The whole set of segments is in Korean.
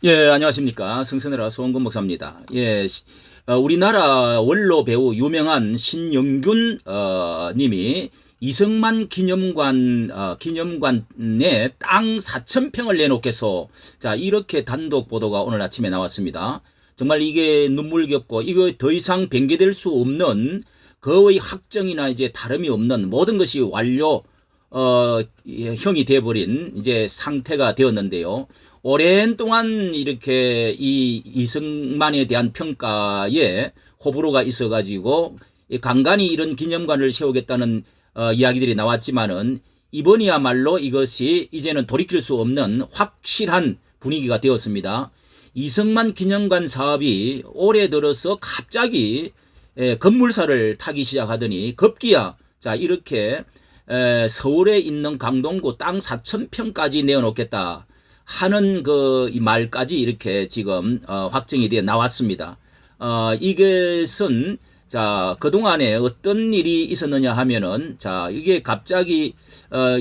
예, 안녕하십니까. 성선회라 소원근 목사입니다. 예, 우리나라 원로 배우 유명한 신영균 님이 이승만 기념관 기념관에 땅 4,000평을 내놓겠소. 자, 이렇게 단독 보도가 오늘 아침에 나왔습니다. 정말 이게 눈물겹고 이거 더 이상 변개될 수 없는 거의 확정이나 이제 다름이 없는 모든 것이 완료 형이 돼버린 이제 상태가 되었는데요. 오랜 동안 이렇게 이 이승만에 대한 평가에 호불호가 있어가지고 간간히 이런 기념관을 세우겠다는 이야기들이 나왔지만은 이번이야말로 이것이 이제는 돌이킬 수 없는 확실한 분위기가 되었습니다. 이승만 기념관 사업이 올해 들어서 갑자기 건물사를 타기 시작하더니 급기야 자 이렇게 서울에 있는 강동구 땅 4,000평까지 내어놓겠다 하는 이 말까지 이렇게 지금 확정이 되어 나왔습니다. 이것은 자 그동안에 어떤 일이 있었느냐 하면은 자 이게 갑자기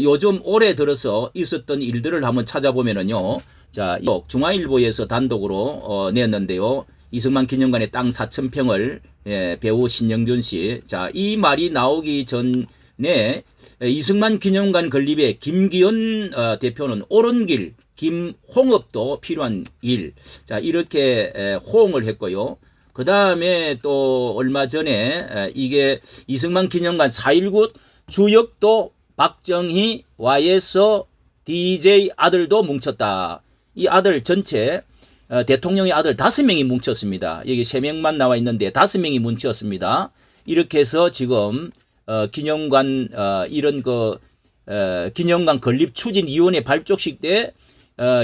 요즘 올해 들어서 있었던 일들을 한번 찾아보면은요. 자 중앙일보에서 단독으로 냈는데요. 이승만 기념관의 땅 4,000평을 배우 신영균 씨. 자, 이 말이 나오기 전에 이승만 기념관 건립에 김기현 대표는 옳은 길, 김홍업도 필요한 일. 자, 이렇게 호응을 했고요. 그 다음에 또 얼마 전에 이게 이승만 기념관 4.19 주역도 박정희 YS DJ 아들도 뭉쳤다. 이 아들 전체 대통령의 아들 5명이 뭉쳤습니다. 여기 3명만 나와 있는데 5명이 뭉쳤습니다. 이렇게 해서 지금 기념관 이런 기념관 건립 추진위원회 발족식 때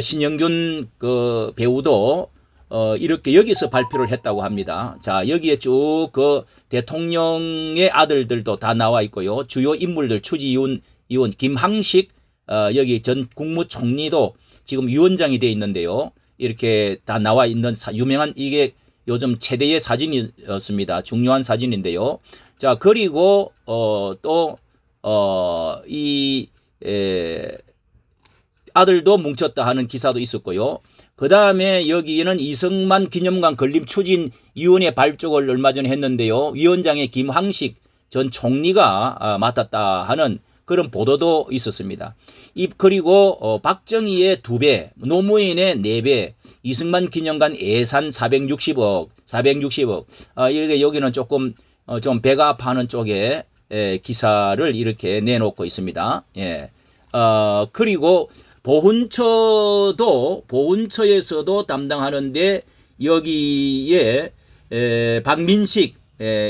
신영균 그 배우도 이렇게 여기서 발표를 했다고 합니다. 자, 여기에 쭉 대통령의 아들들도 다 나와 있고요. 주요 인물들 추진위원 김항식 여기 전 국무총리도 지금 위원장이 되어 있는데요. 이렇게 다 나와 있는 유명한 이게 요즘 최대의 사진이었습니다. 중요한 사진인데요. 자, 그리고 이 아들도 뭉쳤다 하는 기사도 있었고요. 그 다음에 여기에는 이승만 기념관 건립 추진위원회 발족을 얼마 전에 했는데요. 위원장의 김항식 전 총리가 맡았다 하는 그런 보도도 있었습니다. 그리고 박정희의 2배, 노무현의 4배, 이승만 기념관 예산 460억. 이렇게 여기는 조금 좀 배가 아파하는 쪽에 기사를 이렇게 내놓고 있습니다. 예. 그리고 보훈처에서도 담당하는데 여기에 박민식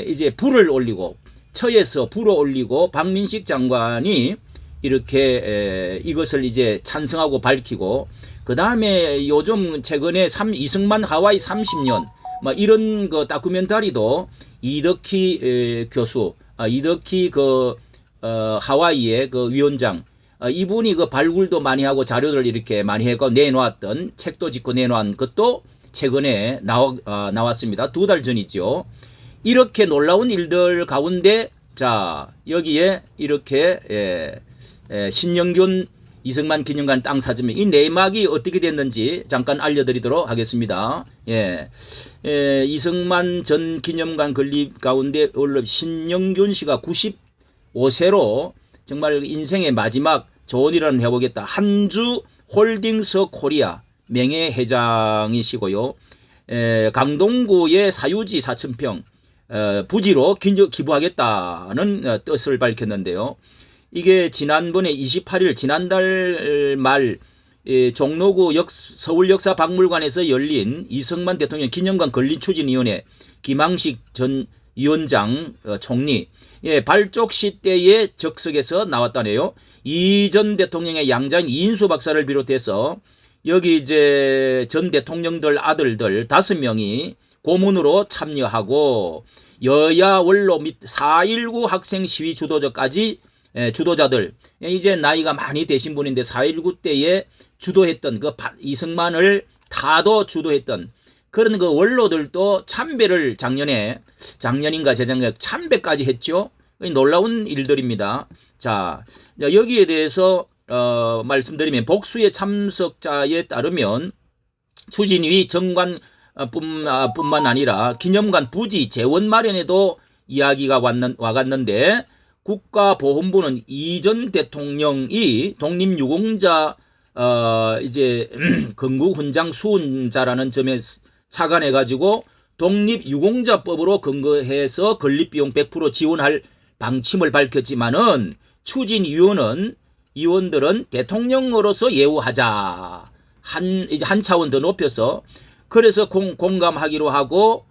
이제 불을 올리고 처에서 불을 올리고 박민식 장관이 이렇게 이것을 이제 찬성하고 밝히고 그 다음에 요즘 최근에 이승만 하와이 30년 막 이런 다큐멘터리도 이덕희 교수, 이덕희 하와이의 위원장 이분이 발굴도 많이 하고 자료를 이렇게 많이 해고 내놓았던 책도 짓고 내놓은 것도 최근에 나왔습니다. 2달 전이죠. 이렇게 놀라운 일들 가운데 자 여기에 이렇게 신영균 이승만 기념관 땅 사주면 이 내막이 어떻게 됐는지 잠깐 알려드리도록 하겠습니다. 이승만 전 기념관 건립 가운데 원래 신영균 씨가 95세로 정말 인생의 마지막 조언이라는 해보겠다. 한주 홀딩스 코리아 명예회장이시고요. 강동구의 사유지 4,000평 부지로 기부하겠다는 뜻을 밝혔는데요. 이게 지난번에 28일 지난달 말 종로구 서울역사박물관에서 열린 이승만 대통령 기념관 건립추진위원회 김항식 전 위원장 총리 발족시 때의 적석에서 나왔다네요. 이 전 대통령의 양자인 이인수 박사를 비롯해서 여기 이제 전 대통령들 아들들 5명이 고문으로 참여하고 여야 원로 및 4.19 학생 시위 주도자들 이제 나이가 많이 되신 분인데 4.19 때에 주도했던 이승만을 타도 주도했던 그런 원로들도 참배를 작년인가 재작년에 참배까지 했죠. 놀라운 일들입니다. 자, 여기에 대해서 말씀드리면 복수의 참석자에 따르면 추진위 정관 뿐만 아니라 기념관 부지 재원 마련에도 이야기가 와갔는데 국가보훈부는 이전 대통령이 독립유공자 이제 건국훈장 수훈자라는 점에 착안해 가지고 독립유공자법으로 근거해서 건립비용 100% 지원할 방침을 밝혔지만은 추진위원은 의원들은 대통령으로서 예우하자 이제 한 차원 더 높여서 그래서 공감하기로 하고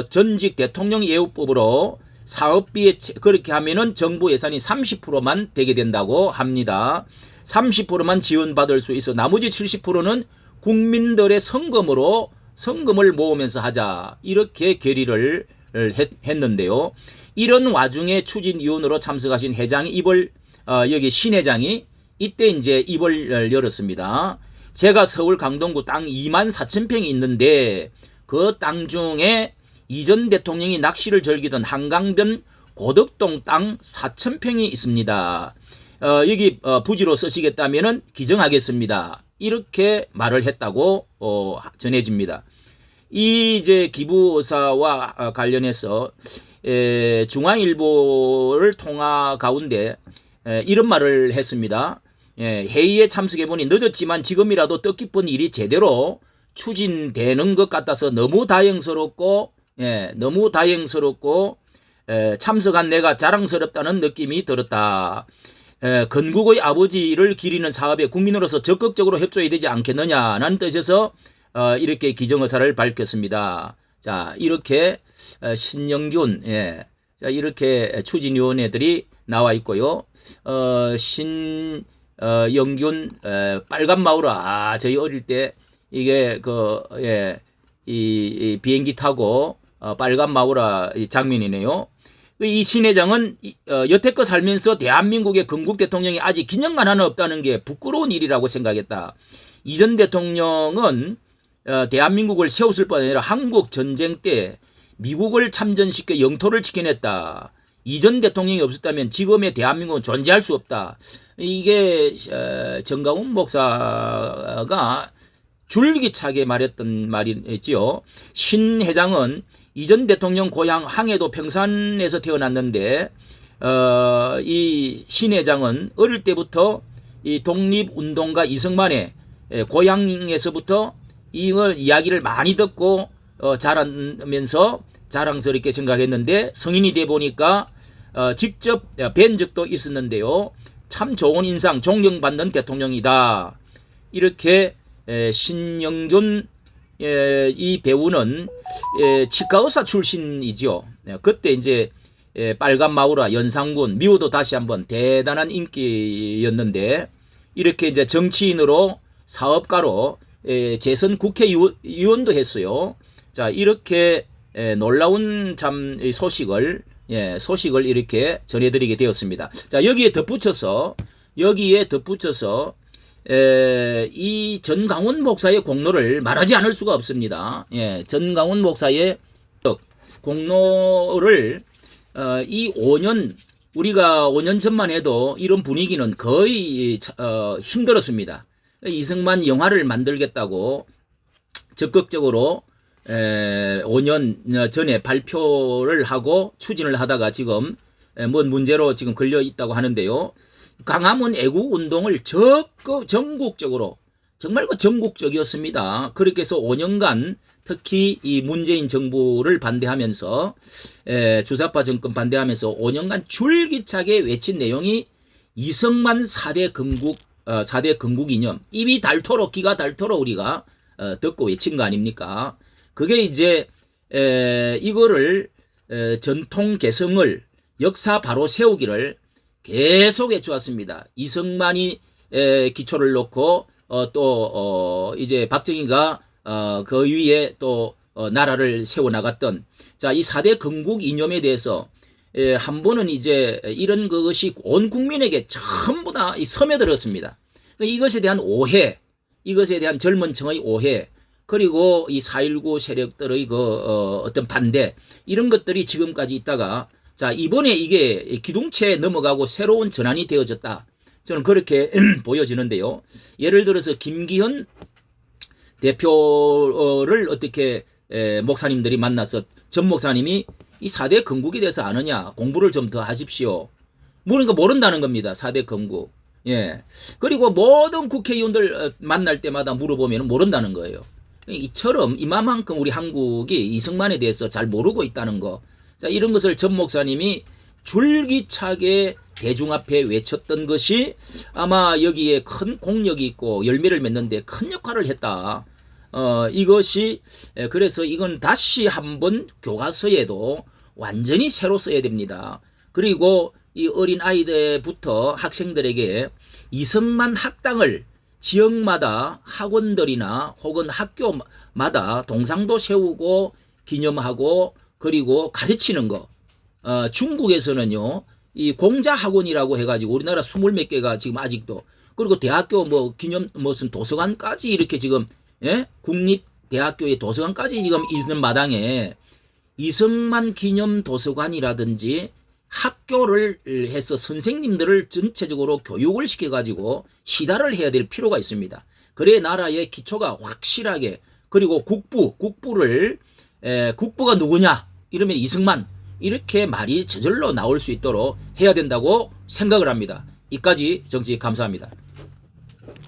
전직 대통령 예우법으로 사업비에 그렇게 하면은 정부 예산이 30%만 되게 된다고 합니다. 30%만 지원받을 수 있어 나머지 70%는 국민들의 성금을 모으면서 하자 이렇게 결의를 했는데요. 이런 와중에 추진위원으로 참석하신 회장이 여기 신 회장이 이때 이제 입을 열었습니다. 제가 서울 강동구 땅 24,000평이 있는데 그 땅 중에 이전 대통령이 낚시를 즐기던 한강변 고덕동 땅 4,000평이 있습니다. 여기 부지로 쓰시겠다면은 기증하겠습니다. 이렇게 말을 했다고 전해집니다. 이 이제 기부 의사와 관련해서 중앙일보를 통화 가운데 이런 말을 했습니다. 회의에 참석해보니 늦었지만 지금이라도 뜻깊은 일이 제대로 추진되는 것 같아서 너무 다행스럽고 참석한 내가 자랑스럽다는 느낌이 들었다. 건국의 아버지를 기리는 사업에 국민으로서 적극적으로 협조해야 되지 않겠느냐는 뜻에서 이렇게 기정의사를 밝혔습니다. 자, 이렇게 신영균, 자, 이렇게 추진위원회들이 나와 있고요. 신영균 빨간 마우라. 저희 어릴 때 이게 이 비행기 타고 빨간 마우라 장면이네요. 이 신 회장은 여태껏 살면서 대한민국의 건국 대통령이 아직 기념관 하나 없다는 게 부끄러운 일이라고 생각했다. 이전 대통령은 대한민국을 세웠을 뿐 아니라 한국 전쟁 때 미국을 참전시켜 영토를 지켜냈다. 이전 대통령이 없었다면 지금의 대한민국은 존재할 수 없다. 이게 정강훈 목사가 줄기차게 말했던 말이지요. 신 회장은 이전 대통령 고향 항해도 평산에서 태어났는데 이 신 회장은 어릴 때부터 이 독립운동가 이승만의 고향에서부터 이걸 이야기를 많이 듣고 자라면서 자랑스럽게 생각했는데 성인이 돼 보니까 직접 뵌 적도 있었는데요. 참 좋은 인상, 존경받는 대통령이다. 이렇게 신영균 이 배우는 치과의사 출신이지요. 그때 이제 빨간 마우라, 연상군, 미우도 다시 한번 대단한 인기였는데 이렇게 이제 정치인으로 사업가로 재선 국회의원도 했어요. 자, 이렇게 놀라운 참 소식을 이렇게 전해드리게 되었습니다. 자, 여기에 덧붙여서 이 전강훈 목사의 공로를 말하지 않을 수가 없습니다. 전강훈 목사의 공로를 이 5년 우리가 5년 전만 해도 이런 분위기는 거의 힘들었습니다. 이승만 영화를 만들겠다고 적극적으로 5년 전에 발표를 하고 추진을 하다가 지금 뭔 문제로 지금 걸려 있다고 하는데요. 광화문 애국운동을 전국적으로 정말 전국적이었습니다. 그렇게 해서 5년간 특히 이 문재인 정부를 반대하면서 주사파 정권 반대하면서 5년간 줄기차게 외친 내용이 이승만 4대 건국 이념 입이 닳도록 귀가 닳도록 우리가 듣고 외친 거 아닙니까? 그게 이제 이거를 전통 개성을 역사 바로 세우기를 계속 해주었습니다. 이승만이 기초를 놓고 또 이제 박정희가 그 위에 또 나라를 세워나갔던 자, 이 4대 건국 이념에 대해서 한 번은 이제 이런 것이 온 국민에게 전부 다 스며들었습니다. 이것에 대한 오해, 이것에 대한 젊은 층의 오해, 그리고 이 4.19 세력들의 어떤 반대, 이런 것들이 지금까지 있다가 자, 이번에 이게 기둥체에 넘어가고 새로운 전환이 되어졌다. 저는 그렇게 보여지는데요. 예를 들어서 김기현 대표를 어떻게 목사님들이 만나서 전 목사님이 이 4대 건국에 대해서 아느냐, 공부를 좀 더 하십시오. 그러니까 모른다는 겁니다. 4대 건국. 예. 그리고 모든 국회의원들 만날 때마다 물어보면 모른다는 거예요. 이처럼 이만큼 우리 한국이 이승만에 대해서 잘 모르고 있다는 거. 자, 이런 것을 전 목사님이 줄기차게 대중 앞에 외쳤던 것이 아마 여기에 큰 공력이 있고 열매를 맺는데 큰 역할을 했다. 이것이 그래서 이건 다시 한번 교과서에도 완전히 새로 써야 됩니다. 그리고 이 어린 아이들부터 학생들에게 이승만 학당을 지역마다 학원들이나 혹은 학교마다 동상도 세우고 기념하고 그리고 가르치는 거. 중국에서는요, 이 공자학원이라고 해가지고 우리나라 20몇 개가 지금 아직도, 그리고 대학교 뭐 기념 무슨 도서관까지 이렇게 지금, 예? 국립대학교의 도서관까지 지금 있는 마당에 이승만 기념 도서관이라든지 학교를 해서 선생님들을 전체적으로 교육을 시켜가지고 시달을 해야 될 필요가 있습니다. 그래야 나라의 기초가 확실하게, 그리고 국부가 누구냐? 이러면 이승만, 이렇게 말이 저절로 나올 수 있도록 해야 된다고 생각을 합니다. 이까지 정치 감사합니다.